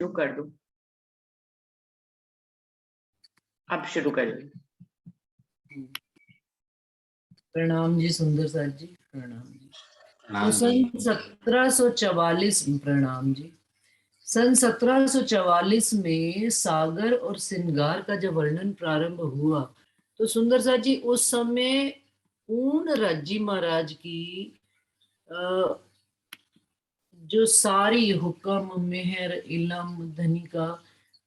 शुरू कर दूं? अब शुरू करिए। प्रणाम जी सुंदर सर जी, प्रणाम जी। तो जी। सन 1744, प्रणाम जी। सन 1744 में सागर और सिंगार का जब वर्णन प्रारंभ हुआ तो सुंदर सर जी उस समय पूर्ण राज्य महाराज की जो सारी हुक्म मेहर इलम धनी का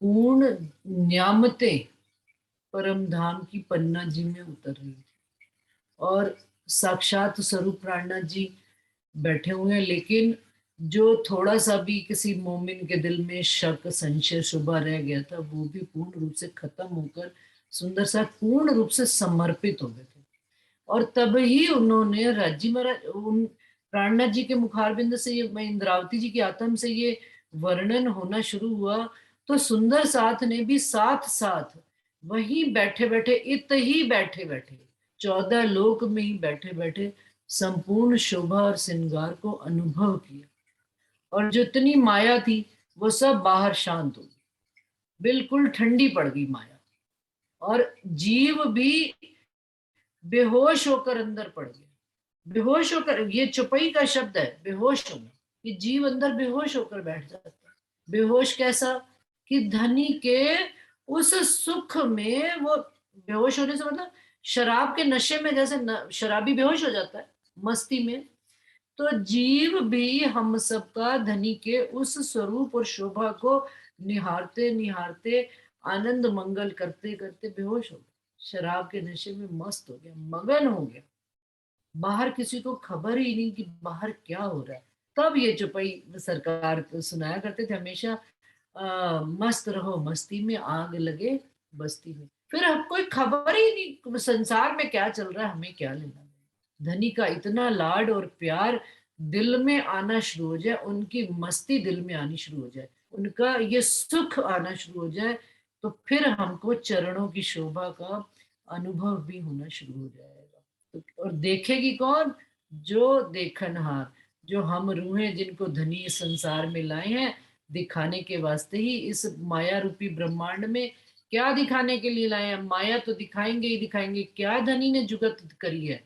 पूर्ण न्यामतें परम धाम की पन्ना जी में उतर रही थी और साक्षात स्वरूप प्राणनाथ जी बैठे हुए हैं। लेकिन जो थोड़ा सा भी किसी मोमिन के दिल में शक संशय शुबा रह गया था वो भी पूर्ण रूप से खत्म होकर सुंदर सा पूर्ण रूप से समर्पित हो गए थे। और तब ही उन्होंने राज्य महाराज उन प्राणनाथ जी के मुखारबिंद से ये इंद्रावती जी की आत्म से ये वर्णन होना शुरू हुआ तो सुंदर साथ ने भी साथ साथ वहीं बैठे बैठे इत ही बैठे बैठे 14 लोक में ही बैठे बैठे संपूर्ण शोभा और श्रृंगार को अनुभव किया और जितनी माया थी वो सब बाहर शांत हो गई, बिल्कुल ठंडी पड़ गई माया और जीव भी बेहोश होकर अंदर पड़ गया। बेहोश होकर, ये चुपई का शब्द है, बेहोश होना, कि जीव अंदर बेहोश होकर बैठ जाता है। बेहोश कैसा कि धनी के उस सुख में वो बेहोश होने से मतलब शराब के नशे में जैसे शराबी बेहोश हो जाता है मस्ती में, तो जीव भी हम सबका धनी के उस स्वरूप और शोभा को निहारते निहारते आनंद मंगल करते करते बेहोश हो गया, शराब के नशे में मस्त हो गया, मगन हो गया। बाहर किसी को खबर ही नहीं कि बाहर क्या हो रहा है। तब ये चुपई सरकार को सुनाया करते थे हमेशा, मस्त रहो मस्ती में, आग लगे बस्ती में। फिर अब कोई खबर ही नहीं संसार में क्या चल रहा है, हमें क्या लेना। धनी का इतना लाड और प्यार दिल में आना शुरू हो जाए, उनकी मस्ती दिल में आनी शुरू हो जाए, उनका ये सुख आना शुरू हो जाए, तो फिर हमको चरणों की शोभा का अनुभव भी होना शुरू हो जाएगा। और देखेगी कौन? जो देखनहार, जो हम रूहें जिनको धनी इस संसार में लाए हैं दिखाने के वास्ते ही, इस माया रूपी ब्रह्मांड में क्या दिखाने के लिए लाए हैं? माया तो दिखाएंगे ही दिखाएंगे। क्या धनी ने जुगत करी है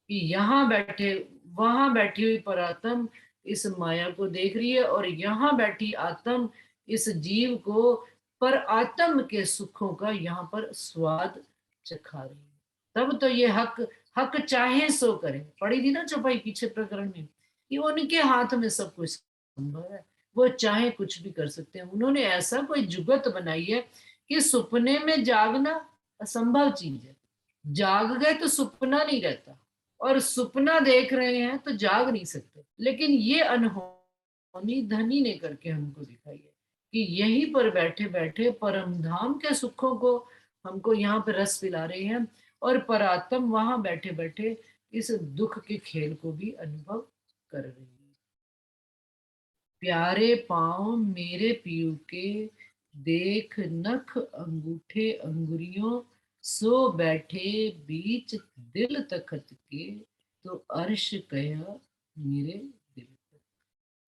कि यहाँ बैठे वहां बैठी हुई परात्म इस माया को देख रही है और यहाँ बैठी आत्म इस जीव को पर आत्म के सुखों का यहाँ पर स्वाद चखा रही है। तब तो ये हक हक चाहे सो करे, पड़ी थी ना चौपाई पीछे प्रकरण में, कि उनके हाथ में सब कुछ संभव है, वो चाहे कुछ भी कर सकते हैं। उन्होंने ऐसा कोई जुगत बनाई है कि सपने में जागना असंभव चीज है, जाग गए तो सपना नहीं रहता, और सपना देख रहे हैं तो जाग नहीं सकते। लेकिन ये अनहोनी धनी ने करके हमको दिखाई है कि यहीं पर बैठे बैठे परम धाम के सुखों को हमको यहाँ पे रस पिला रहे हैं, और परात्म वहां बैठे बैठे इस दुख के खेल को भी अनुभव कर रही है। प्यारे पांव मेरे पियू के, देख नख अंगूठे अंगुरियों, सो बैठे बीच दिल तखत के, तो अर्श कया मेरे दिल पर।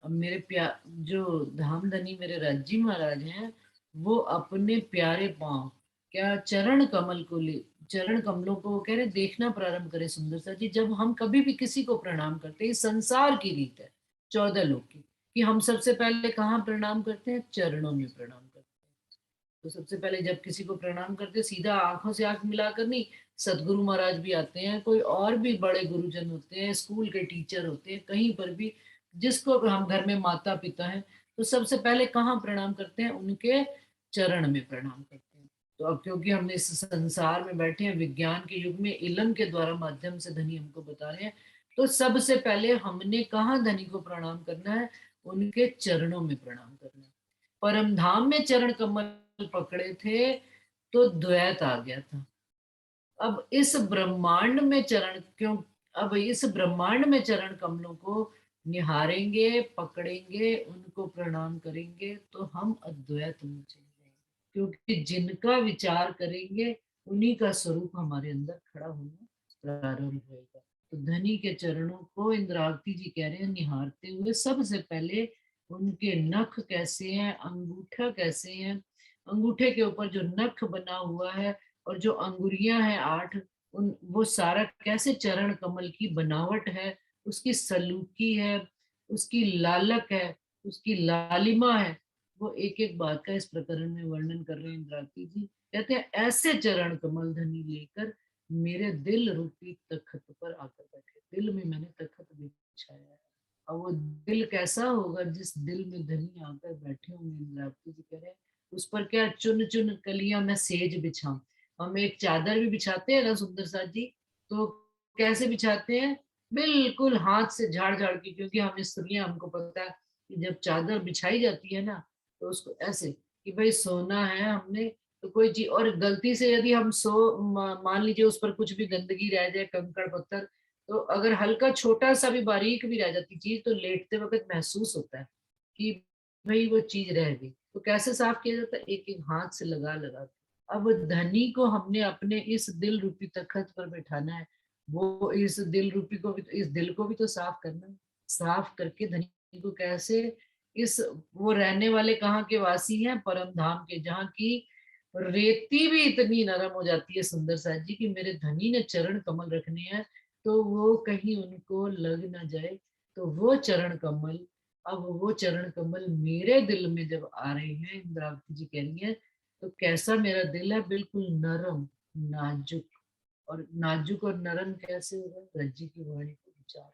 अब मेरे प्यार जो धामधनी मेरे राज्य महाराज हैं, वो अपने प्यारे पांव, क्या चरण कमल को ले, चरण कमलों को वो कह रहे देखना प्रारंभ करें सुंदर सा जी। जब हम कभी भी किसी को प्रणाम करते हैं, संसार की रीत है 14 लोग की, कि हम सबसे पहले कहाँ प्रणाम करते हैं? चरणों में प्रणाम करते हैं। तो सबसे पहले जब किसी को प्रणाम करते हैं सीधा आंखों से आंख मिलाकर नहीं, सदगुरु महाराज भी आते हैं, कोई और भी बड़े गुरुजन होते हैं, स्कूल के टीचर होते हैं, कहीं पर भी जिसको हम घर में माता पिता हैं, तो सबसे पहले कहाँ प्रणाम करते हैं? उनके चरण में प्रणाम करते हैं। तो अब क्योंकि हमने इस संसार में बैठे हैं, विज्ञान के युग में इल्म के द्वारा माध्यम से धनी हमको बता रहे हैं, तो सबसे पहले हमने कहाँ धनी को प्रणाम करना है? उनके चरणों में प्रणाम करना है। परम धाम में चरण कमल पकड़े थे तो द्वैत आ गया था। अब इस ब्रह्मांड में चरण क्यों, अब इस ब्रह्मांड में चरण कमलों को निहारेंगे, पकड़ेंगे, उनको प्रणाम करेंगे तो हम अद्वैत में चले जाएंगे, क्योंकि जिनका विचार करेंगे उन्हीं का स्वरूप हमारे अंदर खड़ा होना प्रारंभ होगा। तो धनी के चरणों को इंद्रावती जी कह रहे हैं निहारते हुए सबसे पहले उनके नख कैसे हैं, अंगूठा कैसे हैं, अंगूठे के ऊपर जो नख बना हुआ है और जो अंगुरियां हैं 8, उन वो सारा कैसे चरण कमल की बनावट है, उसकी सलूकी है, उसकी लालक है, उसकी लालिमा है, वो एक एक बात का इस प्रकरण में वर्णन कर रहे हैं इंद्रावती जी। कहते हैं ऐसे चरण कमल धनी लेकर मेरे दिल रूपी तखत पर आकर बैठे। दिल में मैंने तखत बिछाया है। और वो दिल कैसा होगा जिस दिल में धनी आकर बैठे होंगे, इंद्रावती जी कह रहे हैं उस पर क्या चुन चुन कलियां मैं सेज बिछाऊं। हम एक चादर भी बिछाते हैं ना सुंदर साथ जी, तो कैसे बिछाते हैं, बिल्कुल हाथ से झाड़ झाड़ के, क्योंकि हम स्त्रियां, हमको पता है कि जब चादर बिछाई जाती है ना तो उसको ऐसे कि भाई सोना है हमने, तो कोई चीज और गलती से यदि हम मान लीजिए उस पर कुछ भी गंदगी रह जाए, कंकड़ पत्थर, तो अगर हल्का छोटा सा भी बारीक भी रह जाती चीज तो लेटते वक्त महसूस होता है कि भाई वो चीज रह गई। तो कैसे साफ किया जाता है, एक एक हाथ से लगा लगा के। अब धनी को हमने अपने इस दिल रूपी तखत पर बैठाना है, वो इस दिल रूपी को भी, इस दिल को भी तो साफ करना है। साफ करके धनी को कैसे, इस वो रहने वाले कहाँ के वासी हैं, परम धाम के, जहाँ की रेती भी इतनी नरम हो जाती है सुंदर साथ जी कि मेरे धनी ने चरण कमल रखने हैं तो वो कहीं उनको लग ना जाए। तो वो चरण कमल, अब वो चरण कमल मेरे दिल में जब आ रहे हैं, इंद्रावती जी कह रही है, तो कैसा मेरा दिल है, बिल्कुल नरम, नाजुक। और नाजुक और नरम कैसे होगा, रज्जी की वाणी को विचार,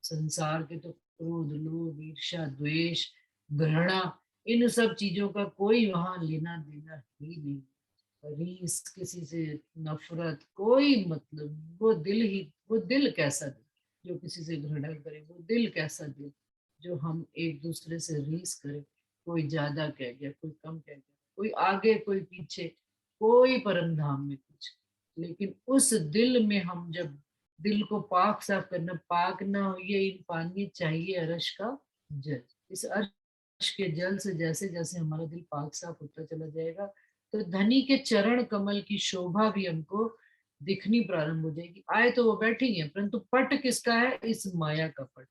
संसार के तो क्रोध, लोभ, ईर्ष्या, द्वेष, घृणा, इन सब चीजों का कोई वहां लेना देना ही नहीं। रीस, किसी से नफरत, कोई मतलब नहीं। वो दिल ही, वो दिल कैसा दिल जो किसी से घृणा करे, वो दिल कैसा दिल जो हम एक दूसरे से रीस करे, कोई ज्यादा कह गया, कोई कम कह गया, कोई आगे कोई पीछे, कोई परम धाम में कुछ। लेकिन उस दिल में हम जब दिल को पाक साफ करना, पाक ना हो ये इन पानी चाहिए अरश का जल। इस अर्श के जल से जैसे जैसे हमारा दिल पाक साफ होता चला जाएगा, तो धनी के चरण कमल की शोभा भी हमको दिखनी प्रारंभ हो जाएगी। आए तो वो बैठेंगे, परंतु पट किसका है, इस माया का पट।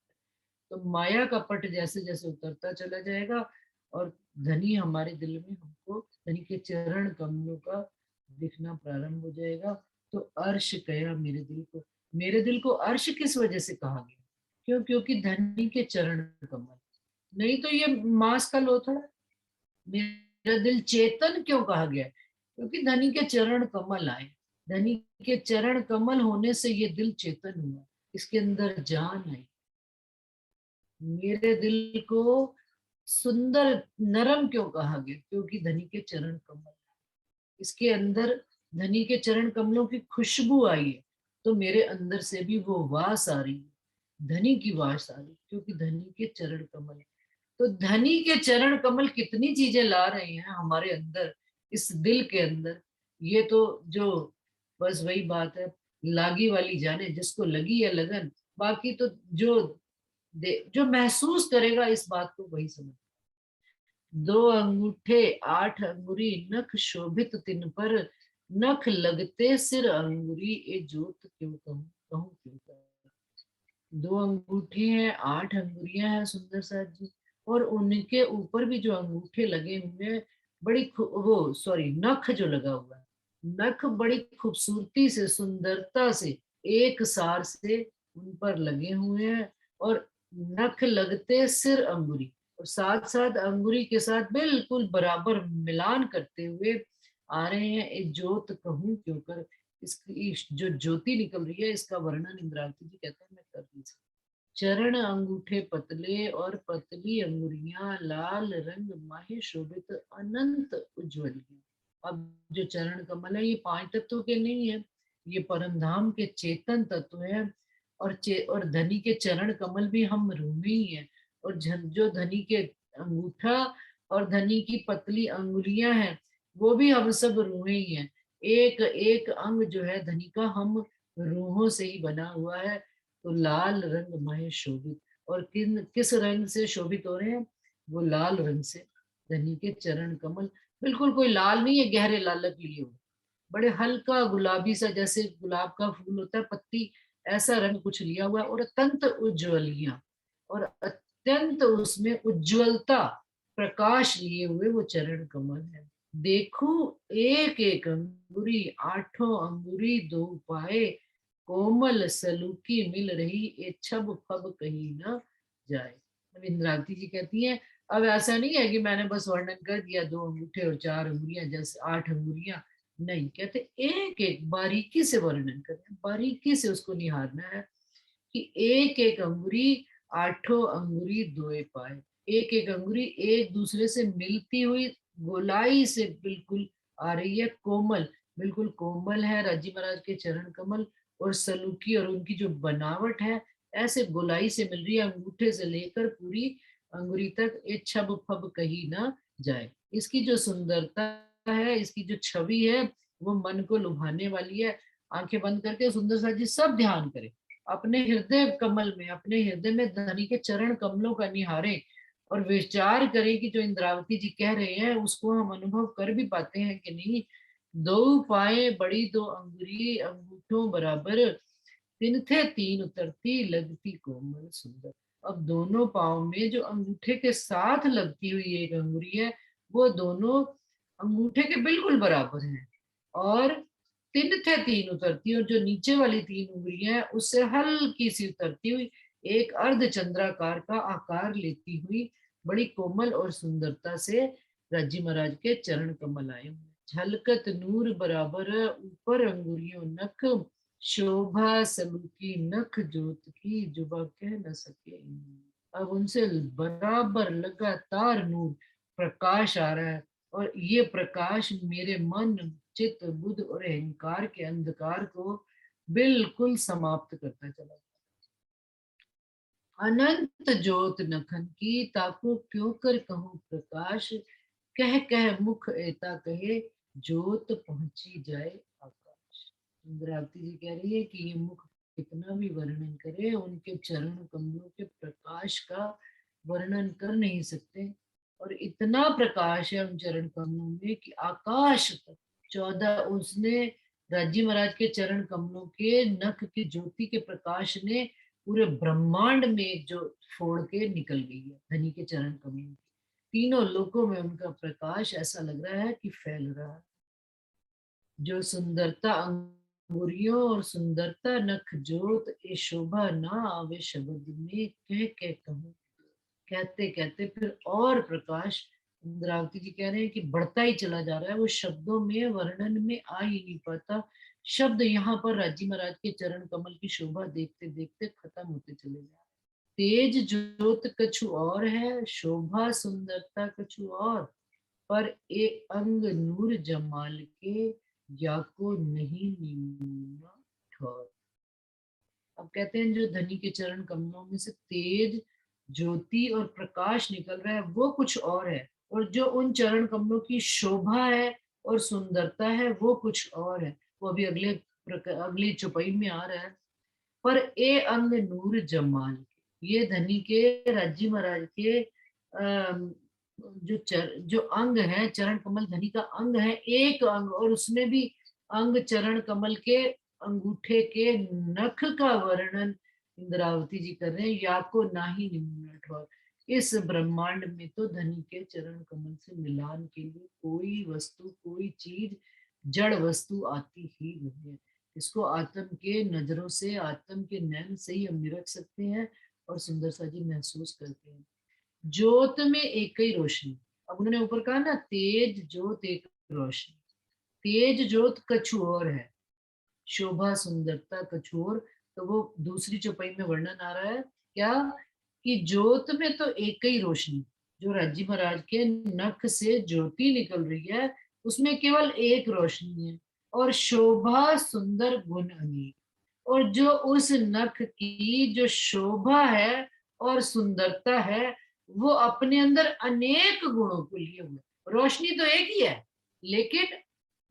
तो माया का पट जैसे जैसे उतरता चला जाएगा और धनी हमारे दिल में हमको धनी के चरण कमलों का दिखना प्रारंभ हो जाएगा। तो अर्श कया मेरे दिल को, मेरे दिल को अर्श किस वजह से कहा गया, क्योंकि धनी के चरण कमल, नहीं तो ये मांस का लोथड़ा। मेरा दिल चेतन क्यों कहा गया, क्योंकि धनी के चरण कमल आए। धनी के चरण कमल होने से ये दिल चेतन हुआ, इसके अंदर जान आई। मेरे दिल को सुंदर नरम क्यों कहा गया, क्योंकि धनी के चरण कमल, इसके अंदर धनी के चरण कमलों की खुशबू आई है, तो मेरे अंदर से भी वो वास आ रही है, धनी की वास आ रही, क्योंकि धनी के चरण कमल। तो धनी के चरण कमल कितनी चीजें ला रहे हैं हमारे अंदर, इस दिल के अंदर। ये तो जो बस वही बात है, लागी वाली जाने, जिसको लगी है लगन। बाकी तो जो जो महसूस करेगा इस बात को वही समझ। दो अंगूठे 8 अंगुरी, नख शोभित तिन पर, नख लगते सिर अंगुरी, ए जोत क्यों कहूँ, कहूँ क्यों कहूँ। दो अंगूठे हैं, 8 अंगुरियां हैं सुंदर साथ जी, और उनके ऊपर भी जो अंगूठे लगे हुए हैं, बड़ी वो सॉरी नख जो लगा हुआ है, नख बड़ी खूबसूरती से, सुंदरता से, एक सार से उन पर लगे हुए हैं। और नख लगते सिर अंगुरी, और साथ साथ अंगुरी के साथ बिल्कुल बराबर मिलान करते हुए आ रहे हैं। एक जोत कहूँ क्यों कर, इसकी जो ज्योति निकल रही है इसका वर्णन इंद्रावती जी कहते हैं मैं कर नहीं सकती। चरण अंगूठे पतले और पतली अंगुरियां, लाल रंग माहे शोभित अनंत उज्ज्वलियां। अब जो चरण कमल है ये 5 तत्वों के नहीं है, ये परम धाम के चेतन तत्व है। और धनी के चरण कमल भी हम रूह में ही है। और जो धनी के अंगूठा और धनी की पतली अंगुलियां हैं, वो भी हम सब रूहें ही हैं। एक एक अंग जो है धनी का, हम रूहों से ही बना हुआ है। तो लाल रंग महे शोभित, और किस रंग से शोभित हो रहे हैं, वो लाल रंग से। धनी के चरण कमल बिल्कुल कोई लाल नहीं है गहरे लालक लिए हुए, बड़े हल्का गुलाबी सा, जैसे गुलाब का फूल होता है पत्ती, ऐसा रंग कुछ लिया हुआ है। और अत्यंत उज्ज्वलियां, और अत्यंत उसमें उज्ज्वलता प्रकाश लिए हुए वो चरण कमल है। देखो एक एक अंगुरी, आठों अंगुरी दो पाए, कोमल सलूकी मिल रही, ये छब फब कहीं ना जाए। अब इंद्रावती जी कहती हैं अब ऐसा नहीं है कि मैंने बस वर्णन कर दिया, दो अंगूठे और चार अंगुरियां, जैसे आठ अंगुरियां नहीं, कहते एक एक बारीकी से वर्णन करें, बारीकी से उसको निहारना है कि एक एक अंगुरी, आठों अंगुरी दोए पाए, एक एक अंगुरी एक दूसरे से मिलती हुई गोलाई से बिल्कुल आ रही है, कोमल, बिल्कुल कोमल है राजी महाराज के चरण कमल, और सलूकी और उनकी जो बनावट है ऐसे गोलाई से मिल रही है, अंगूठे से लेकर पूरी अंगुरी तक, एक छब फब कही ना जाए। इसकी जो सुंदरता है, इसकी जो छवि है, वो मन को लुभाने वाली है। आंखें बंद करके सुंदर सा जी सब ध्यान करें, अपने हृदय कमल में, अपने हृदय में धनी के चरण कमलों का निहारें और विचार करें कि जो इंद्रावती जी कह रहे हैं उसको हम अनुभव कर भी पाते हैं कि नहीं। दो पाए बड़ी दो अंगुरी, अंगूठों बराबर, तीन थे तीन उतरती, लगती कोमल सुंदर। अब दोनों पाँव में जो अंगूठे के साथ लगती हुई एक अंगुरी है, वो दोनों अंगूठे के बिल्कुल बराबर हैं, और तीन थे तीन उतरती, और जो नीचे वाली तीन उंगलियां हैं उससे हल्की सी उतरती हुई एक अर्ध चंद्राकार का आकार लेती हुई बड़ी कोमल और सुंदरता से राजी महाराज के चरण कमल आए हुए, झलकत नूर बराबर ऊपर अंगुरियों नख, शोभा सलूकी नख जोत की, जुबा कह न सके। अब उनसे बराबर लगातार नूर प्रकाश आ रहा है, और ये प्रकाश मेरे मन, चित्त, बुद्ध और अहंकार के अंधकार को बिल्कुल समाप्त करता चला। अनंत ज्योत नखन की, ताको क्यों कर कहूँ प्रकाश, कह कह मुख ऐता कहे, ज्योत पहुंची जाए आकाश। इंद्रावती जी कह रही है कि ये मुख कितना भी वर्णन करे, उनके चरण कमलों के प्रकाश का वर्णन कर नहीं सकते, और इतना प्रकाश है उन चरण कमलों में कि आकाश तक, 14 उसने राजी महाराज के चरण कमलों के नख की ज्योति के प्रकाश ने पूरे ब्रह्मांड में एक जो फोड़ के निकल गई है धनी के चरण कमलों की, तीनों लोकों में उनका प्रकाश ऐसा लग रहा है कि फैल रहा है। जो सुंदरता अंगुरियों और सुंदरता नख जोत, ये शोभा ना आवे शब्द में, कह कहूँ। कहते कहते फिर और प्रकाश, इंद्रावती जी कह रहे हैं कि बढ़ता ही चला जा रहा है, वो शब्दों में वर्णन में आ ही नहीं पाता। शब्द यहाँ पर राजी महाराज के चरण कमल की शोभा देखते देखते खत्म होते चले जा रहे हैं। तेज ज्योत कछु और है, शोभा सुंदरता कछु और, पर ए अंग नूर जमाल के, या को नहीं नीना ठौर। अब कहते हैं जो धनी के चरण कमलों में से तेज ज्योति और प्रकाश निकल रहा है वो कुछ और है, और जो उन चरण कमलों की शोभा है और सुंदरता है वो कुछ और है। वो अभी अगली चौपाई में आ रहा है। पर ए अंग नूर जमाल, ये धनी के राज्य महाराज के जो अंग है, चरण कमल धनी का अंग है, एक अंग, और उसमें भी अंग चरण कमल के अंगूठे के नख का वर्णन इंद्रावती जी कर रहे हैं, या को ना ही निम्नट हो। इस ब्रह्मांड में तो धनी के चरण कमल से मिलान के लिए कोई वस्तु, कोई चीज, जड़ वस्तु आती ही नहीं है। इसको आत्म के नजरों से, आत्म के नैन से ही हम निरख सकते हैं और सुंदर सा जी महसूस करते हैं। ज्योत में एक ही रोशनी, अब उन्होंने ऊपर कहा ना तेज ज्योत एक रोशनी, तेज ज्योत कछु और है, शोभा सुंदरता कछु और। तो वो दूसरी चौपाई में वर्णन आ रहा है क्या, कि ज्योत में तो एक ही रोशनी, जो राज्य महाराज के नख से ज्योति निकल रही है उसमें केवल एक रोशनी है, और शोभा सुंदर गुण अनेक, और जो उस नख की जो शोभा है और सुंदरता है वो अपने अंदर अनेक गुणों को लिए हुए, रोशनी तो एक ही है लेकिन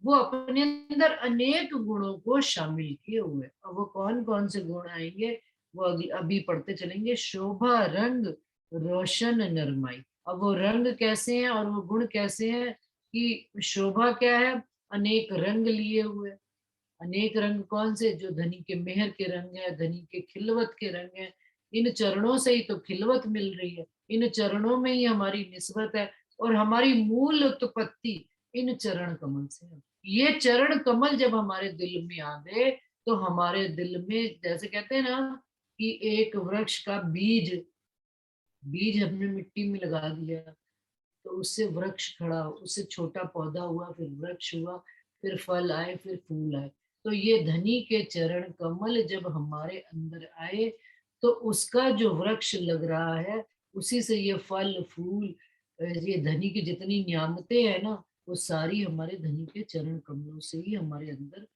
वो अपने अंदर अनेक गुणों को शामिल किए हुए। अब वो कौन कौन से गुण आएंगे वो अभी पढ़ते चलेंगे। शोभा रंग रोशन नरमाई, अब वो रंग कैसे हैं और वो गुण कैसे हैं, कि शोभा क्या है, अनेक रंग लिए हुए। अनेक रंग कौन से, जो धनी के मेहर के रंग है, धनी के खिलवत के रंग है, इन चरणों से ही तो खिलवत मिल रही है, इन चरणों में ही हमारी निस्बत है, और हमारी मूल उत्पत्ति इन चरण कमल से है। ये चरण कमल जब हमारे दिल में आ गए तो हमारे दिल में, जैसे कहते हैं ना कि एक वृक्ष का बीज बीज हमने मिट्टी में लगा दिया तो उससे वृक्ष खड़ा, उससे छोटा पौधा हुआ, फिर वृक्ष हुआ, फिर फल आए, फिर फूल आए। तो ये धनी के चरण कमल जब हमारे अंदर आए तो उसका जो वृक्ष लग रहा है, उसी से ये फल फूल, ये धनी की जितनी नियामतें हैं ना, वो सारी हमारे धनी के चरण कमलों से ही हमारे अंदर।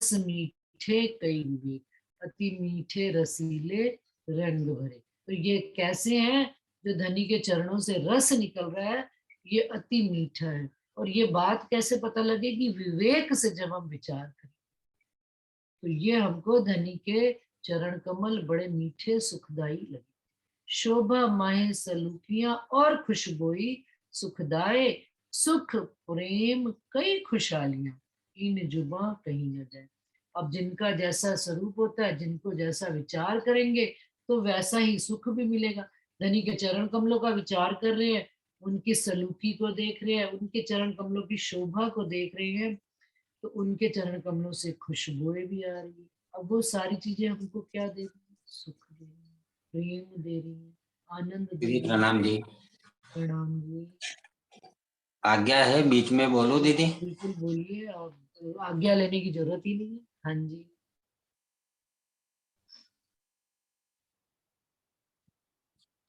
रस मीठे कई विवेक, अति मीठे रसीले रंग भरे। तो ये कैसे हैं? जो धनी के चरणों से रस निकल रहा है, ये अति मीठा है। और ये बात कैसे पता लगेगी? विवेक से जब हम विचार करें तो ये हमको धनी के चरण कमल बड़े मीठे सुखदाई लगे। शोभा माहे सलूकियां और खुशबोई सुखदाए, सुख प्रेम कई खुशहालियां, इन जुबा कहीं न जाए। अब जिनका जैसा स्वरूप होता है, जिनको जैसा विचार करेंगे तो वैसा ही सुख भी मिलेगा। धनी के चरण कमलों का विचार कर रहे हैं, उनकी सलूकी को देख रहे हैं, उनके चरण कमलों की शोभा को देख रहे हैं, तो उनके चरण कमलों से खुशबुएं भी आ रही है। अब वो सारी चीजें हमको क्या दे रही है? सुख दे रही है, प्रेम दे रही है, आनंद दे दीदी रही है। प्रणाम जी। प्रणाम जी। आज्ञा है बीच में बोलो दीदी। बिल्कुल बोलिए, और आज्ञा लेने की जरूरत ही नहीं है। हाँ जी।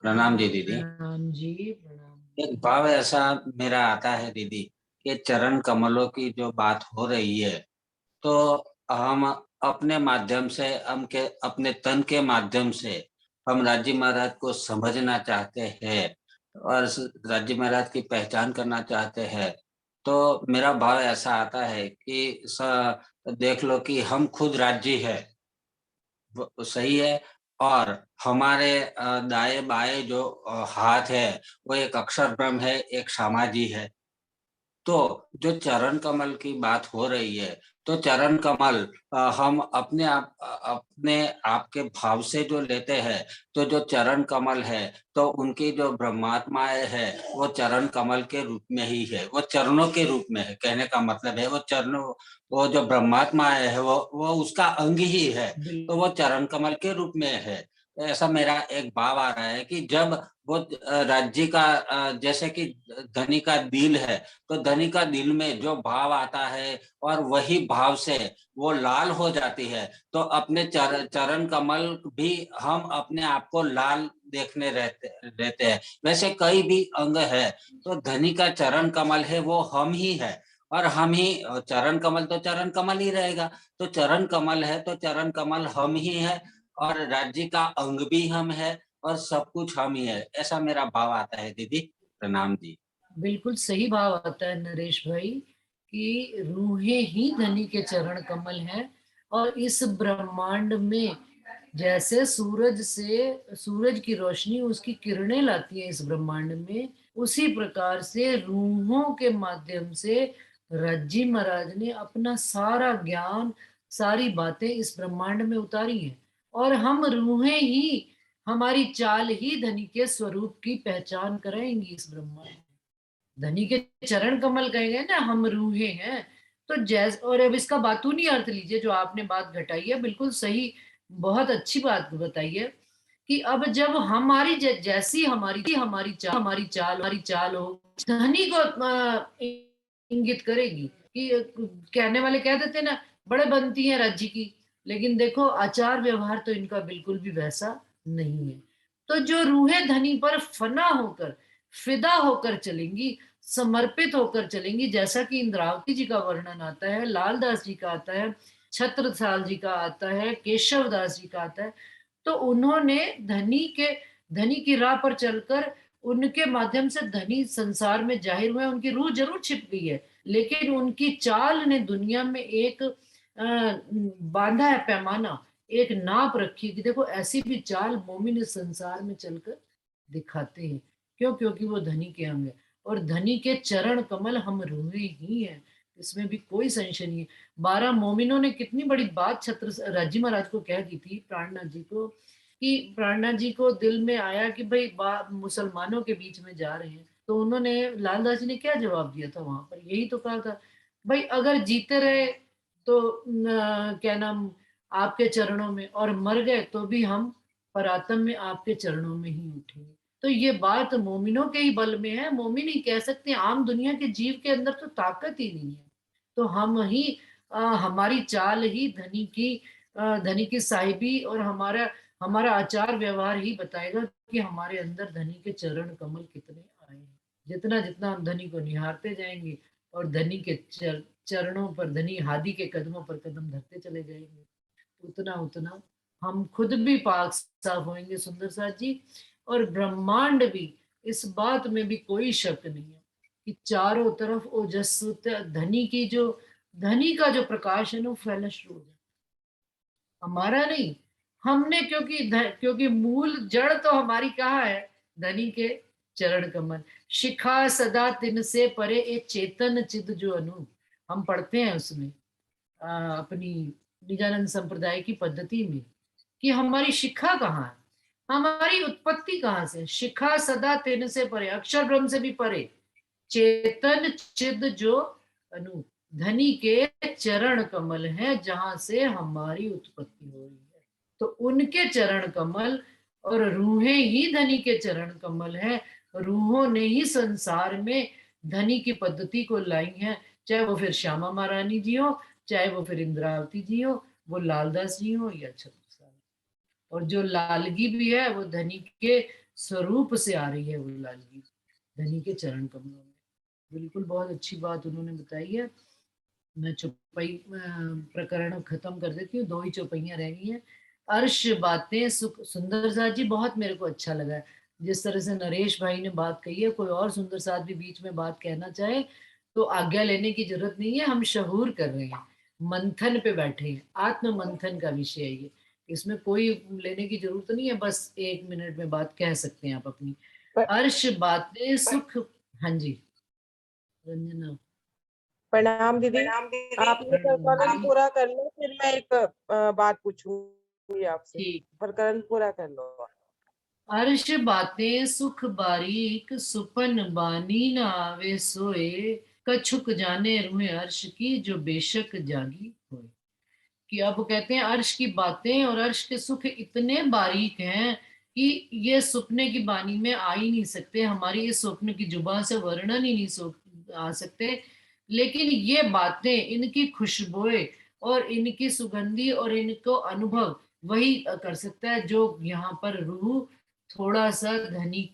प्रणाम जी दीदी। प्रणाम जी। प्रणाम। एक भाव ऐसा मेरा आता है दीदी कि चरण कमलों की जो बात हो रही है, तो हम अपने माध्यम से, हम के अपने तन के माध्यम से हम राज्य महाराज को समझना चाहते हैं और राज्य महाराज की पहचान करना चाहते हैं। तो मेरा भाव ऐसा आता है कि देख लो कि हम खुद राज्य है, वो सही है। और हमारे दाएं बाएं जो हाथ है, वो एक अक्षर ब्रह्म है, एक समाधि है। तो जो चरण कमल की बात हो रही है, तो चरण कमल हम अपने आप के भाव से जो लेते हैं, तो जो चरण कमल है, तो उनकी जो ब्रह्मात्माएं है, वो चरण कमल के रूप में ही है, वो चरणों के रूप में है। कहने का मतलब है वो चरणों, वो जो ब्रह्मात्माएं है, वो उसका अंग ही है, तो वो चरण कमल के रूप में है। ऐसा मेरा एक भाव आ रहा है कि जब वो राज्य का जैसे कि धनी का दिल है, तो धनी का दिल में जो भाव आता है और वही भाव से वो लाल हो जाती है, तो अपने चरण कमल भी हम अपने आप को लाल देखने रहते हैं। वैसे कई भी अंग है, तो धनी का चरण कमल है वो हम ही है, और हम ही चरण कमल, तो चरण कमल ही रहेगा। तो चरण कमल है तो चरण कमल हम ही है, और राज्य का अंग भी हम है, और सब कुछ हम ही है। ऐसा मेरा भाव आता है दीदी। प्रणाम जी। बिल्कुल सही भाव आता है नरेश भाई, कि रूहें ही धनी के चरण कमल हैं। और इस ब्रह्मांड में जैसे सूरज की रोशनी उसकी किरणें लाती है इस ब्रह्मांड में, उसी प्रकार से रूहों के माध्यम से रज्जी महाराज ने अपना सारा ज्ञान, सारी बातें इस ब्रह्मांड में उतारी हैं। और हम रूहें ही, हमारी चाल ही धनी के स्वरूप की पहचान कराएंगी इस ब्रह्मांड में। धनी के चरण कमल कहेंगे ना, हम रूहे हैं। तो जैस और अब इसका बातूनी अर्थ लीजिए, जो आपने बात घटाई है बिल्कुल सही, बहुत अच्छी बात बताई है, कि अब जब हमारी जैसी हमारी चाल हो, धनी को इंगित करेगी। कि कहने वाले कह देते ना, बड़े बनती हैं राज्य की, लेकिन देखो आचार व्यवहार तो इनका बिल्कुल भी वैसा नहीं है। तो जो रूहें धनी पर फना होकर, फिदा होकर चलेंगी, समर्पित होकर चलेंगी, जैसा कि इंद्रावती जी का वर्णन आता है, लालदास जी का आता है, छत्रसाल जी का आता है, केशव दास जी का आता है। तो उन्होंने धनी की राह पर चलकर, उनके माध्यम से धनी संसार में जाहिर हुए, उनकी रूह जरूर छिप गई है, लेकिन उनकी चाल ने दुनिया में एक बांधा है पैमाना, एक नाप रखी कि देखो ऐसी भी चाल मोमिन इस संसार में चलकर दिखाते हैं। क्यों? क्योंकि वो धनी के अंग है, और धनी के चरण कमल हम रूहे ही हैं, इसमें भी कोई संशय नहीं है। 12 मोमिनों ने कितनी बड़ी बात छत्र राजी महाराज को कह दी थी, प्राणनाथ जी को, कि प्राणनाथ जी को दिल में आया कि भाई मुसलमानों के बीच में जा रहे हैं, तो उन्होंने लालदास जी ने क्या जवाब दिया था वहां पर, यही तो कहा था भाई अगर जीते रहे तो क्या नाम आपके चरणों में, और मर गए तो भी हम परातम में आपके चरणों में ही उठेंगे। तो ये बात मोमिनों के ही बल में है, मोमिन ही कह सकते हैं, आम दुनिया के जीव के अंदर तो ताकत ही नहीं है। तो हम ही हमारी चाल ही धनी की साहिबी और हमारा हमारा आचार व्यवहार ही बताएगा कि हमारे अंदर धनी के चरण कमल कितने आए हैं। जितना जितना हम धनी को निहारते जाएंगे और धनी के चरणों पर, धनी हादी के कदमों पर कदम धरते चले जाएंगे, उतना उतना हम खुद भी पाक साफ होंगे सुंदर साथ जी। और ब्रह्मांड भी, इस बात में भी कोई शक नहीं है कि चारों तरफ ओजस धनी का जो प्रकाश है ना, वो फैलना शुरू हो जाए। हमारा नहीं, हमने क्योंकि मूल जड़ तो हमारी कहाँ है, धनी के चरण कमल। शिखा सदा तिन से परे एक चेतन चिद जो अनु, हम पढ़ते हैं उसमें अपनी निजानंद संप्रदाय की पद्धति में कि हमारी शिखा कहाँ है, हमारी उत्पत्ति कहाँ से। शिखा सदा तिन से परे, अक्षर ब्रह्म से भी परे, चेतन चिद जो अनु, धनी के चरण कमल है जहां से हमारी उत्पत्ति हो रही है। तो उनके चरण कमल, और रूहें ही धनी के चरण कमल है। रूहों ने ही संसार में धनी की पद्धति को लाई है, चाहे वो फिर श्यामा महारानी जी हो, चाहे वो फिर इंद्रावती जी हो, वो लालदास जी हो या छत्रसाल। और जो लालगी भी है वो धनी के स्वरूप से आ रही है, वो लालगी धनी के चरण कमलों में। बिल्कुल बहुत अच्छी बात उन्होंने बताई है। मैं चौपाई प्रकरण खत्म कर देती हूँ, 2 ही चौपाइयां रह गई हैं। अर्श बातें सुख, सुंदर साथ जी बहुत मेरे को अच्छा लगा है जिस तरह से नरेश भाई ने बात कही है। कोई और सुंदर साथ भी बीच में बात कहना चाहे तो आज्ञा लेने की जरूरत नहीं है, हम शहूर कर रहे हैं, मंथन पे बैठे हैं, आत्म मंथन का विषय है ये, इसमें कोई लेने की जरूरत नहीं है, बस 1 मिनट में बात कह सकते हैं आप अपनी। अर्श बातें सुख, हाँ जी रंजना। प्रणाम दीदी। आपने प्रकरण जी पूरा कर लो, फिर मैं एक बात पूछूंगी आपसे। ठीक। प्रकरण पूरा कर लो। अर्श बातें सुख बारीक, सुपन बानी न आवे सोए, कछुक जाने रूहे अर्श की जो बेशक जागी होए। कि अब कहते हैं अर्श की बातें और अर्श के सुख इतने बारीक हैं कि ये सुपने की बानी में आ ही नहीं सकते, हमारी इस स्वप्न की जुबान से वर्णन ही नहीं आ सकते। लेकिन ये बातें, इनकी खुशबुएं और इनकी सुगंधी और इनको अनुभव वही कर सकता है जो यहाँ पर रूह थोड़ा सा धनी,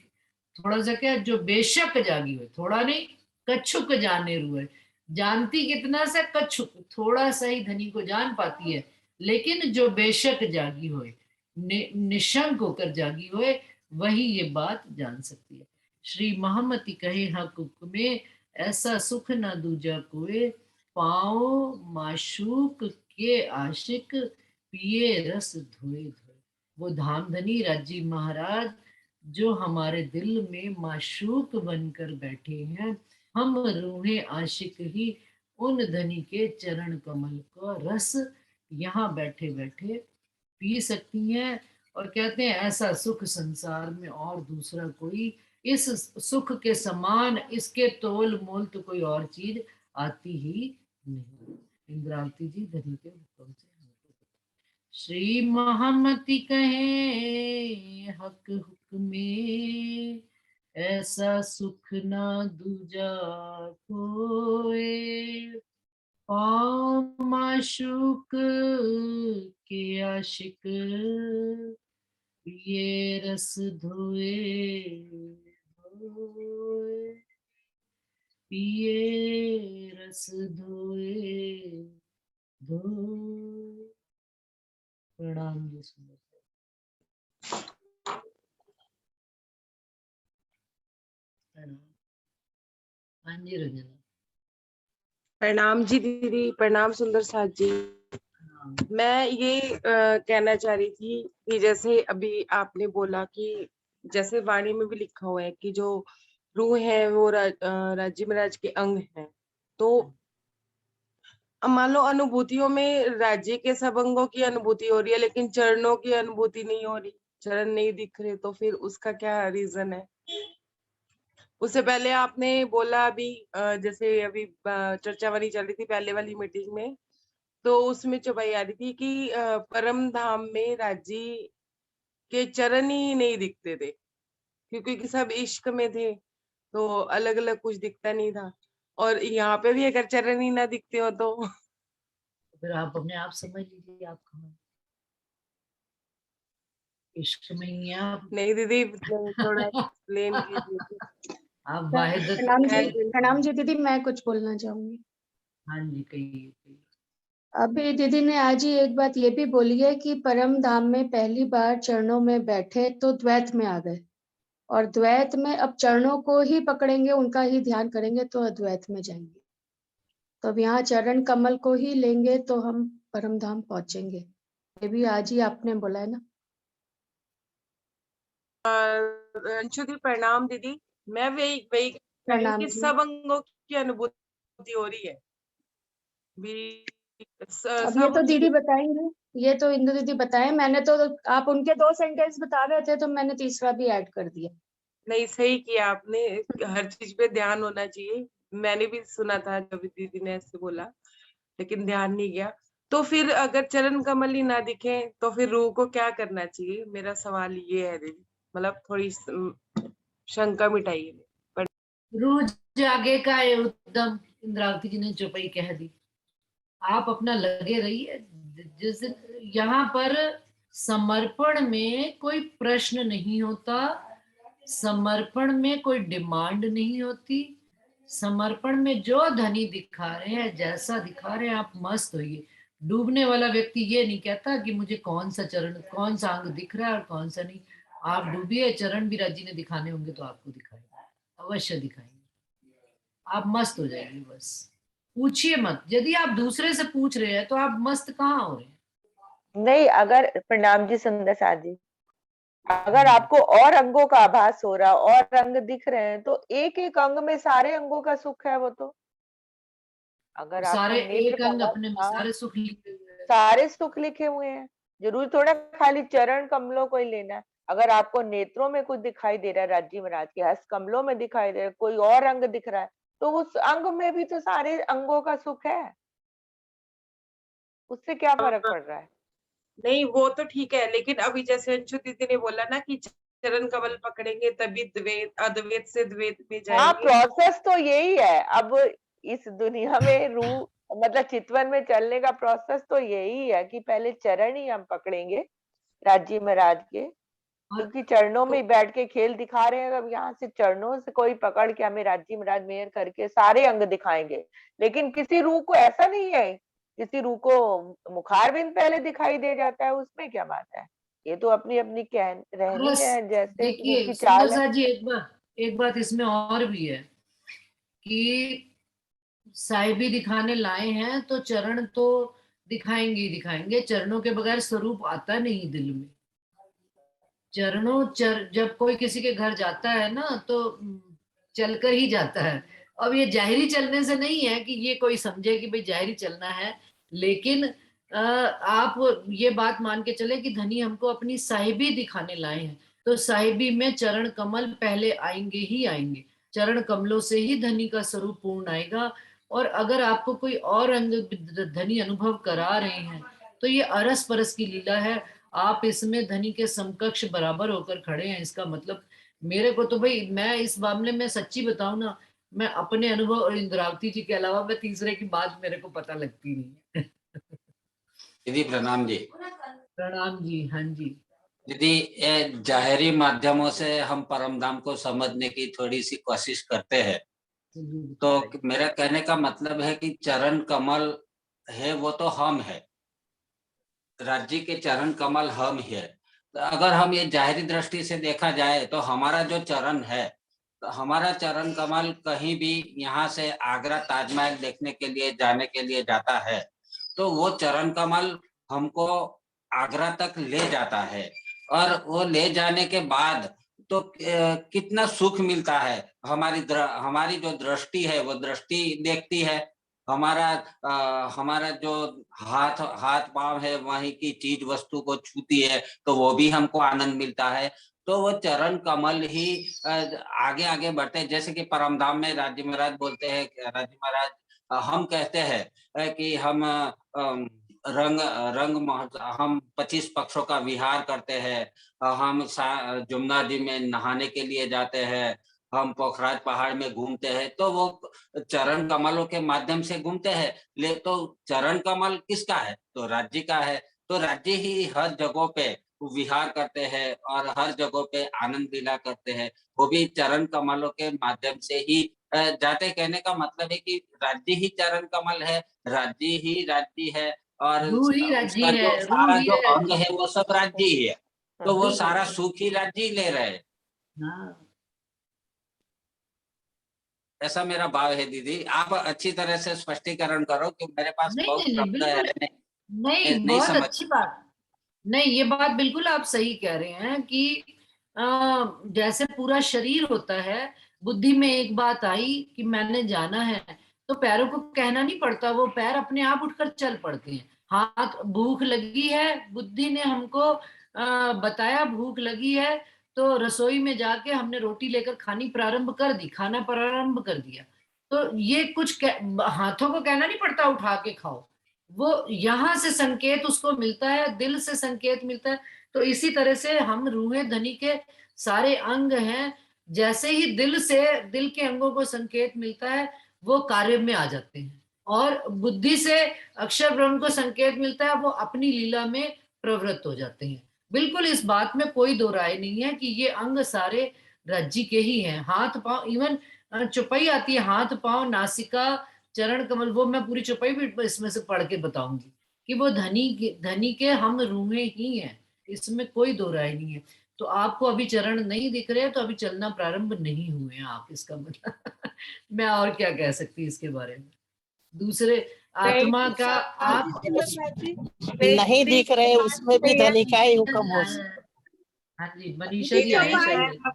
थोड़ा सा क्या, जो बेशक जागी हुई, थोड़ा नहीं कछुक जाने रूह, जानती कितना सा, कछुक थोड़ा सा ही धनी को जान पाती है, लेकिन जो बेशक जागी होए, निशंक होकर जागी होए, वही ये बात जान सकती है। श्री महामती कहे हक में, ऐसा सुख न दूजा कोई, पाओ माशूक के आशिक, पिए रस धोए धोए। वो धामधनी राजी महाराज जो हमारे दिल में माशूक बनकर बैठे हैं, हम रूहे आशिक ही उन धनी के चरण कमल का रस यहाँ बैठे बैठे पी सकती हैं। और कहते हैं ऐसा सुख संसार में और दूसरा कोई, इस सुख के समान इसके तोल मोल तो कोई और चीज आती ही नहीं। इंद्रावती जी धनी के हुक्म से। श्री महामती कहे हक हुक्मे, ऐसा सुख ना दूजा कोई, पाँव माशूक के आशिक, ये रस धोए धोए, पिए रस धोए धोए। प्रणाम जी सुंदर। हाँ जी रंजना। प्रणाम जी दीदी। प्रणाम सुंदर साथ जी। मैं ये कहना चाह रही थी कि जैसे अभी आपने बोला कि जैसे वाणी में भी लिखा हुआ है कि जो रूह है वो राज्य महाराज के अंग हैं, तो मान लो अनुभूतियों में राज्य के सब अंगों की अनुभूति हो रही है लेकिन चरणों की अनुभूति नहीं हो रही, चरण नहीं दिख रहे, तो फिर उसका क्या रीजन है? उससे पहले आपने बोला अभी जैसे अभी चर्चा वाली चल रही थी पहले वाली मीटिंग में, तो उसमें चौपाई आ रही थी कि परम धाम में राजी के चरण ही नहीं दिखते थे, क्योंकि कि सब इश्क में थे, तो अलग अलग कुछ दिखता नहीं था। और यहाँ पे भी अगर चरण ही ना दिखते हो तो फिर आप अपने आप समझ लीजिए आप कहाँ इश्क में ही हैं आप। नहीं दीदी, थोड़ा एक्सप्लेन कीजिए। आप वाहिदत प्रणाम जी दीदी, मैं कुछ बोलना चाहूंगी। हाँ जी, कहिए कहिए। अभी दीदी ने आज ही एक बात ये भी बोली है कि परम धाम में पहली बार चरणों में बैठे तो द्वैत में आ गए, और द्वैत में अब चरणों को ही पकड़ेंगे, उनका ही ध्यान करेंगे तो अद्वैत में जाएंगे। तो अब यहाँ चरण कमल को ही लेंगे तो हम परम धाम पहुंचेंगे। ये भी आज ही आपने बोला है ना। अंशु दी प्रणाम दीदी। मैं वही वही प्रणाम कि जी। सब अंगों की अनुभूति हो रही है भी। अब ये तो दीदी बताएंगे, ये तो इंदु दीदी बताए। मैंने तो, आप उनके 2 सेंटेंस बता रहे थे तो मैंने तीसरा भी ऐड कर दिया। नहीं, सही किया आपने, हर चीज पे ध्यान होना चाहिए। मैंने भी सुना था जब दीदी ने ऐसे बोला, लेकिन ध्यान नहीं गया। तो फिर अगर चरण कमल ही ना दिखे तो फिर रूह को क्या करना चाहिए? मेरा सवाल ये है दीदी, मतलब थोड़ी शंका मिटाइए। रूह जागे का ये उद्यम, इंद्रावती जी ने चौपाई कह दी। आप अपना लगे रहिए। जिस यहाँ पर समर्पण में कोई प्रश्न नहीं होता, समर्पण में कोई डिमांड नहीं होती। समर्पण में जो धनी दिखा रहे हैं, जैसा दिखा रहे हैं, आप मस्त होइए। डूबने वाला व्यक्ति ये नहीं कहता कि मुझे कौन सा चरण, कौन सा अंग दिख रहा है और कौन सा नहीं। आप डूबिए, चरण भी राजी ने दिखाने होंगे तो आपको दिखाएंगे, अवश्य दिखाएंगे। आप मस्त हो जाएंगे। बस पूछिए मत। यदि आप दूसरे से पूछ रहे हैं तो आप मस्त कहाँ हो रहे हैं? नहीं, अगर प्रणाम जी सुंदर साथ जी, अगर आपको और अंगों का आभास हो रहा और अंग दिख रहे हैं तो एक एक अंग में सारे अंगों का सुख है। वो तो अगर आपको सारे नेत्र एक अंग कमल, अपने में सारे सुख लिखे हुए हैं। सारे सुख लिखे हुए हैं। जरूरी थोड़ा खाली चरण कमलों को ही लेना है। अगर आपको नेत्रों में कुछ दिखाई दे रहा है, राजी महाराज के हस्त कमलों में दिखाई दे रहा है, कोई और अंग दिख रहा है, तो उस अंग में भी तो सारे अंगों का सुख है। उससे क्या फर्क पड़ रहा है? नहीं, वो तो ठीक है, लेकिन अभी जैसे अंशु दीदी ने बोला ना कि चरण कमल पकड़ेंगे तभी द्वैत, अद्वैत से द्वैत में हाँ, जाएंगे। प्रोसेस तो यही है। अब इस दुनिया में रूह मतलब चितवन में चलने का प्रोसेस तो यही है कि पहले चरण ही हम पकड़ेंगे राजी महाराज के, क्योंकि चरणों में बैठ के खेल दिखा रहे हैं। अब यहाँ से चरणों से कोई पकड़ के हमें राजी महाराज मेहर करके सारे अंग दिखाएंगे। लेकिन किसी रूह को ऐसा नहीं है, किसी रूह को मुखारबिंद पहले दिखाई दे जाता है, उसमें क्या बात है? ये तो अपनी अपनी रहनी बस है, जैसे रूह देखिए की सुंदर चाल है। साथ जी, एक बात इसमें और भी है कि साहिबी दिखाने लाए हैं तो चरण तो दिखाएंगे ही दिखाएंगे। चरणों के बगैर स्वरूप आता नहीं दिल में। जब कोई किसी के घर जाता है ना तो चलकर ही जाता है। अब ये जाहिरी चलने से नहीं है कि ये कोई समझे कि भाई जाहिरी चलना है, लेकिन आप ये बात मान के चले कि धनी हमको अपनी साहिबी दिखाने लाए हैं, तो साहिबी में चरण कमल पहले आएंगे ही आएंगे। चरण कमलों से ही धनी का स्वरूप पूर्ण आएगा। और अगर आपको कोई और अंग धनी अनुभव करा रहे हैं तो ये अरस परस की लीला है। आप इसमें धनी के समकक्ष बराबर होकर खड़े हैं। इसका मतलब मेरे को तो भाई, मैं इस मामले में सच्ची बताऊं ना, मैं अपने अनुभव और इंद्रावती जी के अलावा मैं तीसरे की बात मेरे को पता लगती नहीं है। दीदी प्रणाम जी। प्रणाम जी। हाँ जी दीदी, ये जाहिरी माध्यमों से हम परम धाम को समझने की थोड़ी सी कोशिश करते हैं, तो मेरा कहने का मतलब है कि चरण कमल है वो तो हम है, राज्य के चरण कमल हम ही है। तो अगर हम ये जाहिरी दृष्टि से देखा जाए तो हमारा जो चरण है, तो हमारा चरण कमल कहीं भी यहाँ से आगरा ताजमहल देखने के लिए जाने के लिए जाता है तो वो चरण कमल हमको आगरा तक ले जाता है। और वो ले जाने के बाद तो कितना सुख मिलता है। हमारी जो दृष्टि है वो दृष्टि देखती है हमारा जो हाथ पांव है वहीं की चीज वस्तु को छूती है तो वो भी हमको आनंद मिलता है। तो वो चरण कमल ही आगे आगे बढ़ते हैं। जैसे कि परमधाम में राज्य महाराज बोलते हैं, राज्य महाराज हम कहते हैं कि हम रंग रंग हम 25 पक्षों का विहार करते हैं, हम जमुना जी में नहाने के लिए जाते हैं, हम पोखराज पहाड़ में घूमते हैं, तो वो चरण कमलों के माध्यम से घूमते हैं। ले तो चरण कमल किसका है? तो राज्य का है। तो राज्य ही हर जगह पे विहार करते हैं और हर जगह पे आनंद लीला करते हैं, वो भी चरण कमलों के माध्यम से ही जाते। कहने का मतलब है कि राज्य ही चरण कमल है, राज्य ही राज्य है और रूह ही उसका राज्य जो है, रूह सारा ही जो अंग राज्य है वो सब राज्य ही है। तो वो बिल्कुल। सारा सुख ही राज्य ही ले रहे हैं। हाँ, ऐसा मेरा भाव है दीदी। आप अच्छी तरह से स्पष्टीकरण करो कि मेरे पास नहीं बहुत नहीं नहीं, शब्द है, बिल्कुल नहीं, नहीं बहुत समझ। अच्छी बात। नहीं, ये बात बिल्कुल आप सही कह रहे हैं कि जैसे पूरा शरीर होता है, बुद्धि में एक बात आई कि मैंने जाना है, तो पैरों को कहना नहीं पड़ता, वो पैर अपने आप उठकर चल पड़ते हैं। हाथ, भूख लगी है, बुद्धि ने हमको बताया भूख लगी है, तो रसोई में जाके हमने रोटी लेकर खानी प्रारंभ कर दी, खाना प्रारंभ कर दिया। तो ये कुछ हाथों को कहना नहीं पड़ता उठा के खाओ, वो यहाँ से संकेत उसको मिलता है, दिल से संकेत मिलता है। तो इसी तरह से हम रूहे धनी के सारे अंग हैं, जैसे ही दिल से, दिल के अंगों को संकेत मिलता है, वो कार्य में आ जाते हैं। और बुद्धि से अक्षर ब्रह्म को संकेत मिलता है, वो अपनी लीला में प्रवृत्त हो जाते हैं। बिल्कुल, इस बात में कोई दो राय नहीं है कि ये अंग सारे राज्य के ही हैं। हाथ पांव, इवन चौपाई आती है, हाथ पांव नासिका चरण कमल, वो मैं पूरी चौपाई भी इसमें से पढ़ के बताऊंगी कि वो धनी के हम रूहे ही हैं, इसमें कोई दो राय नहीं है। तो आपको अभी चरण नहीं दिख रहे, तो अभी चलना प्रारंभ नहीं हुए हैं आप, इसका मतलब मैं और क्या कह सकती इसके बारे में। दूसरे आत्मा का आप नहीं दिख रहे, उसमें भी धनी का ही हुक्म हो। हाँ जी, मनीषा जी आए चाहिए।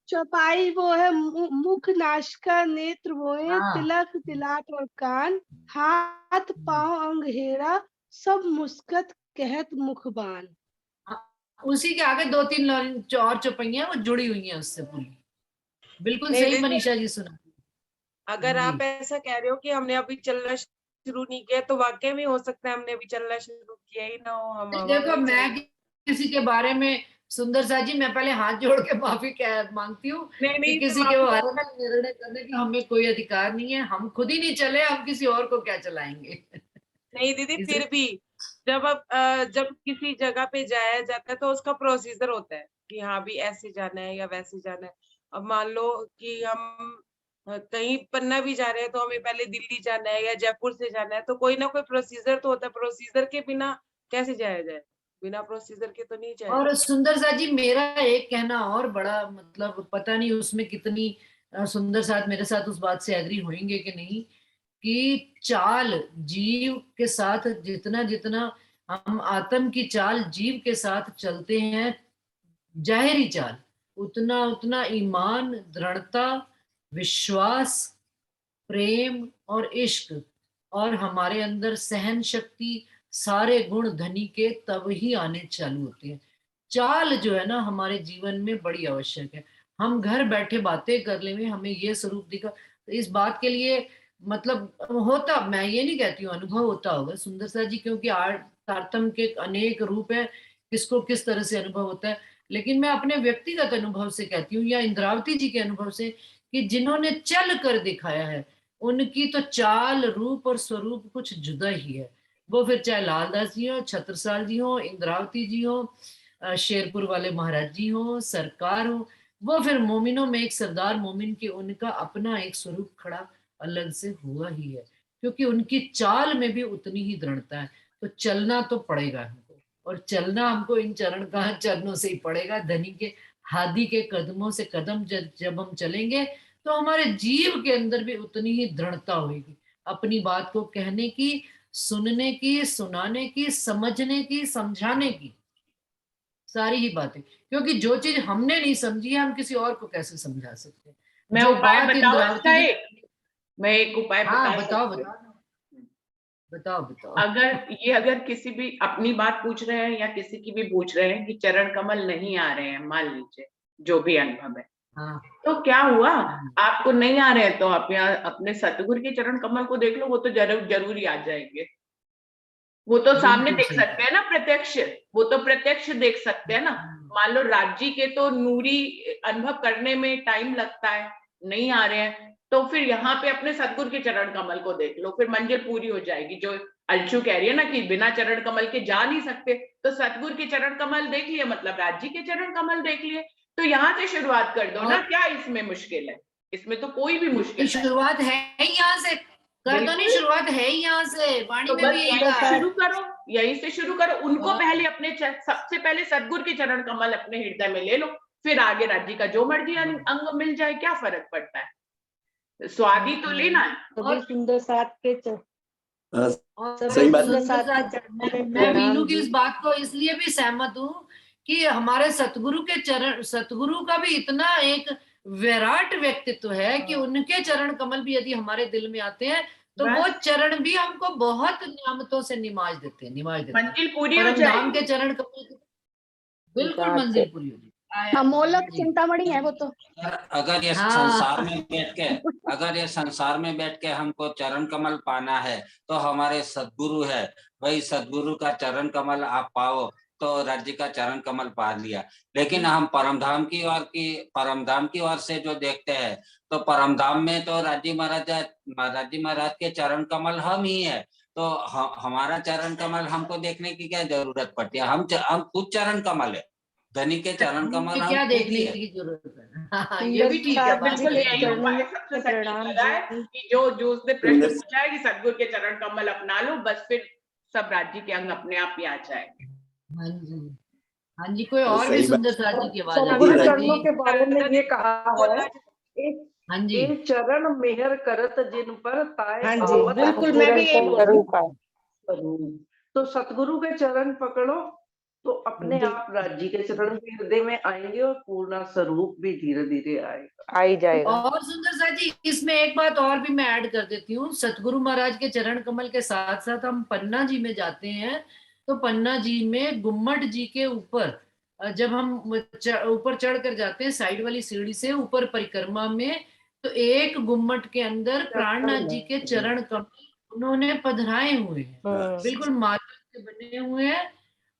चौपाई वो है, मुख नासिका नेत्र वो है, हाँ। तिलक तिलाट और कान, हाथ पांव अंग हेरा, सब मुस्कत कहत मुखबान। उसी के आगे 2-3 और चौपाइयां वो जुड़ी हुई हैं उससे पूरी। बिल्कुल नहीं, सही देखिए, मनीषा जी सुना। अगर जी। आप ऐसा कह रहे हो कि हमने अभी चलना शुरू नहीं किया, तो वाकई में हो सकता है हमने अभी चलना शुरू किया ही ना हो, हम हवा देखो, में ही चल मैं रहे। किसी के बारे में, सुंदर सा जी, मैं पहले हाथ जोड़ के माफी मांगती हूँ नहीं कि नहीं, तो किसी के माफी बारे में निर्णय करने का हमें कोई अधिकार नहीं है। हम खुद ही नहीं चले, हम किसी और को क्या चलाएंगे। नहीं दीदी, इसलिए फिर भी जब किसी जगह पे जाया जाता है तो उसका प्रोसीजर होता है कि हाँ भी ऐसे जाना है या वैसे जाना है। अब मान लो कि हम कहीं पन्ना भी जा रहे हैं, तो हमें पहले दिल्ली जाना है या जयपुर से जाना है, तो कोई ना कोई प्रोसीजर तो होता है। प्रोसीजर के बिना कैसे जाया जाए? बिना प्रोसीजर के तो नहीं जाया और जाए। सुंदर सा जी, मेरा एक कहना और बड़ा, मतलब पता नहीं उसमें कितनी सुंदर साथ मेरे साथ उस बात से एग्री होंगे कि नहीं, कि चाल जीव के साथ जितना जितना हम आत्म की चाल जीव के साथ चलते हैं, जाहिरी चाल, उतना उतना ईमान, दृढ़ता, विश्वास, प्रेम और इश्क, और हमारे अंदर सहन शक्ति, सारे गुण धनी के तब ही आने चालू होते हैं। चाल जो है ना हमारे जीवन में बड़ी आवश्यक है। हम घर बैठे बातें कर ले में हमें ये स्वरूप दिखा, तो इस बात के लिए, मतलब होता, मैं ये नहीं कहती हूँ, अनुभव होता होगा सुंदर सा जी, क्योंकि आर्ट तारतम के अनेक रूप है, किसको किस तरह से अनुभव होता है। लेकिन मैं अपने व्यक्तिगत अनुभव से कहती हूँ, या इंद्रावती जी के अनुभव से, कि जिन्होंने चल कर दिखाया है, उनकी तो चाल, रूप और स्वरूप कुछ जुदा ही है। वो फिर चाहे लालदास जी हो, छत्रसाल जी हो, इंद्रावती जी हो, शेरपुर वाले महाराज जी हो, सरकार हो, वो फिर मोमिनों में एक सरदार मोमिन के, उनका अपना एक स्वरूप खड़ा अलग से हुआ ही है, क्योंकि उनकी चाल में भी उतनी ही दृढ़ता है। तो चलना तो पड़ेगा हमको, और चलना हमको इन चरणों से ही पड़ेगा। धनी के हादी के कदमों से कदम जब हम चलेंगे, तो हमारे जीव के अंदर भी उतनी ही दृढ़ता होगी, अपनी बात को कहने की, सुनने की, सुनाने की, समझने की, समझाने की, सारी ही बातें। क्योंकि जो चीज हमने नहीं समझी है, हम किसी और को कैसे समझा सकते हैं। मैं जो उपाय बात बताऊं इसका इंद्रावती जी, एक? मैं एक उपाय हाँ बता बताओ सकती हूँ। बताओ। बताओ बताओ। अगर किसी भी अपनी बात पूछ रहे हैं या किसी की भी पूछ रहे हैं कि चरण कमल नहीं आ रहे हैं, मान लीजिए जो भी अनुभव है, हाँ तो क्या हुआ? आपको नहीं आ रहे हैं तो आप यहाँ अपने सतगुरु के चरण कमल को देख लो, वो तो जरूरी आ जाएंगे। वो तो सामने बिल्कुल देख सही। सकते हैं ना, प्रत्यक्ष। वो तो प्रत्यक्ष देख सकते हैं ना। मान लो राज्य के तो नूरी अनुभव करने में टाइम लगता है, नहीं आ रहे हैं, तो फिर यहाँ पे अपने सतगुरु के चरण कमल को देख लो, फिर मंजिल पूरी हो जाएगी। जो अंशु कह रही है ना कि बिना चरण कमल के जा नहीं सकते, तो सतगुरु के चरण कमल देख लिए मतलब राज्य के चरण कमल देख लिए, तो यहाँ से शुरुआत कर दो ना। क्या इसमें मुश्किल है? इसमें तो कोई भी मुश्किल नहीं। शुरुआत है ही यहाँ से, कर दो नहीं, बिल्कुल। शुरुआत है ही यहाँ से, वाणी तो में बस भी यहीं यही से कहा है। शुरू करो, यहीं से शुरू करो। उनको हाँ। पहले अपने सबसे पहले सतगुरु के चरण कमल अपने हृदय में ले लो, फिर आगे राज्य का जो मर्जी अंग मिल जाए, क्या फर्क पड़ता है? स्वादी तो लेना है। सभी सुंदर साथ के और सही बात। सुंदर साथ के साथ चरणों में मैं प्रणाम मीनू की जी। इस बात को इसलिए भी सहमत हूँ कि हमारे सतगुरु के चरण, सतगुरु का भी इतना एक विराट व्यक्तित्व है कि उनके चरण कमल भी यदि हमारे दिल में आते हैं तो वो चरण भी हमको बहुत नियामतों से निमाज देते हैं, मंजिल पूरी हो परम धाम जाएगी। के चरण कमल बिल्कुल मंजिल पूरी हो जाएगी। अमोलक चिंतामणि है वो तो। अगर ये हाँ। संसार में बैठ के, अगर ये संसार में बैठ के हमको चरण कमल पाना है तो हमारे सद्गुरु है, वही सद्गुरु का चरण कमल आप पाओ तो राज्य का चरण कमल पा लिया। लेकिन हम परमधाम की ओर से जो देखते हैं तो परमधाम में तो राज्य महाराज के चरण कमल हम ही है, तो हमारा चरण कमल हमको देखने की क्या जरूरत पड़ती है? हम खुद चरण कमल है, धनी के चरण कमल हम क्या खुद ही देखने है। की जरूरत है? हाँ, ये भी ठीक है साथ बात। जी बिल्कुल के यही चरणों उपाय में सबसे सटीक प्रणाम लगा है जी। कि जो उसने प्रश्न पूछा है कि सतगुरु के चरण कमल अपना लो, बस फिर सब राज्य के अंग अपने आप ही आ जाएंगे। हाँ जी, हाँ जी, कोई और भी सुंदर साथ जी की आवाज आ सतगुरु रही है चरणों जी। के बारे में ये कहा है, एक हाँ जी, एक चरण मेहर करत जिन पर ताए हाँ जी, आवत बिल्कुल मैं भी यही बोल रही हूँ। स्वरूप। तो सतगुरु के चरण पकड़ो तो अपने आप राज्य के चरण भी हृदय में आएंगे और पूर्ण स्वरूप भी धीरे धीरे आएगा, आ ही जाएगा। और सुंदर साथ जी इसमें एक बात और भी मैं ऐड कर देती हूँ। सतगुरु महाराज के चरण कमल के साथ साथ हम पन्ना जी में जाते हैं तो पन्ना जी में गुम्मट जी के ऊपर जब हम ऊपर चढ़ कर जाते हैं साइड वाली सीढ़ी से ऊपर परिक्रमा में, तो एक गुम्मट के अंदर प्राणनाथ जी के चरण कमल उन्होंने पधराए हुए हैं, बिल्कुल मार्बल से बने हुए हैं।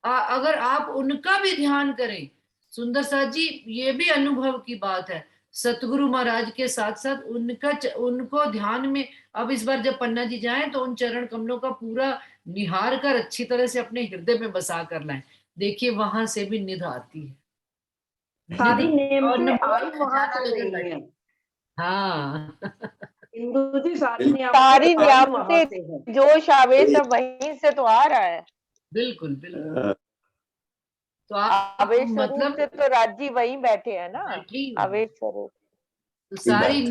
अगर आप उनका भी ध्यान करें सुंदर साथ जी, ये भी अनुभव की बात है। सतगुरु महाराज के साथ साथ उनको ध्यान में, अब इस बार जब पन्ना जी जाएं तो उन चरण कमलों का पूरा निहार कर अच्छी तरह से अपने हृदय में बसा कर लाएं। देखिए वहां से भी निध आती है। सारी और नेमतें नंबर आई वहां ज्यादा से लेकर नहीं बैठे। है हाँ इंदु जी, सारी सारी नेमतें आई वहां से नियामतें है। जोश आवेश सब वहीं से तो आ रहा है। बिल्कुल बिल्कुल। तो आप आवेश स्वरूप मतलब से तो राज्य वहीं बैठे हैं ना, ठीक, आवेश स्वरूप। तो सारी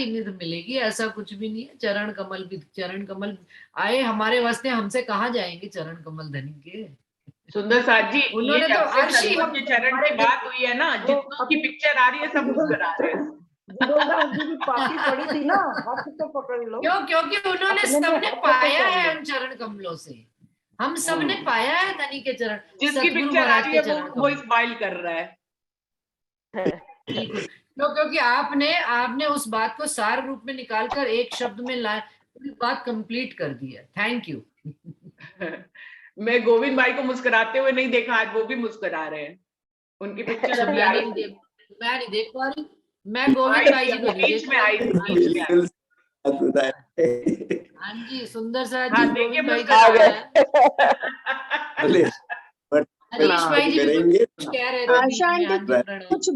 निध मिलेगी, ऐसा कुछ भी नहीं है। चरण कमल आए हमारे वास्ते, हमसे कहाँ जाएंगे चरण कमल धनी के। सुंदर साथ जी, ये उन्होंने तो जब से अर्श ही सतगुरु के चरण की बात हुई है ना, जितनों की पिक्चर आ रही है सब मुस्कुरा रहे हैं। जुगलदास जी की पापी पड़ी थी ना, हाथ तो पकड़ लो। क्योंकि उन्होंने अपने में सबने हाथ तो पाया पकड़ है लो। उन चरण कमलों से, हम सबने पाया है धनी के चरण, जिसकी सतगुरु पिक्चर आ महाराज रही के है चरण वो कमल। स्माइल कर रहा है। बिल्कुल, क्योंकि आपने उस बात को सार रूप में निकालकर एक शब्द में पूरी बात कंप्लीट कर दी है। Thank you. मैं गोविंद भाई को मुस्कुराते हुए नहीं देखा, आज वो भी मुस्कुरा रहे हैं। उनकी पिक्चर अभी आई थी। मैं नहीं देख पा रही, मैं गोविंद भाई जी को नहीं बीच देख में पा आई रही। थी, बीच में आई। हाँ जी, सुंदर साथ हाँ, जी देखिए गोविंद भाई मुस्कुरा का रहे हैं। हरीश भाई जी भी कुछ कह रहे थे बीच आशा में। आंटी हाँ जी, प्रणाम। कुछ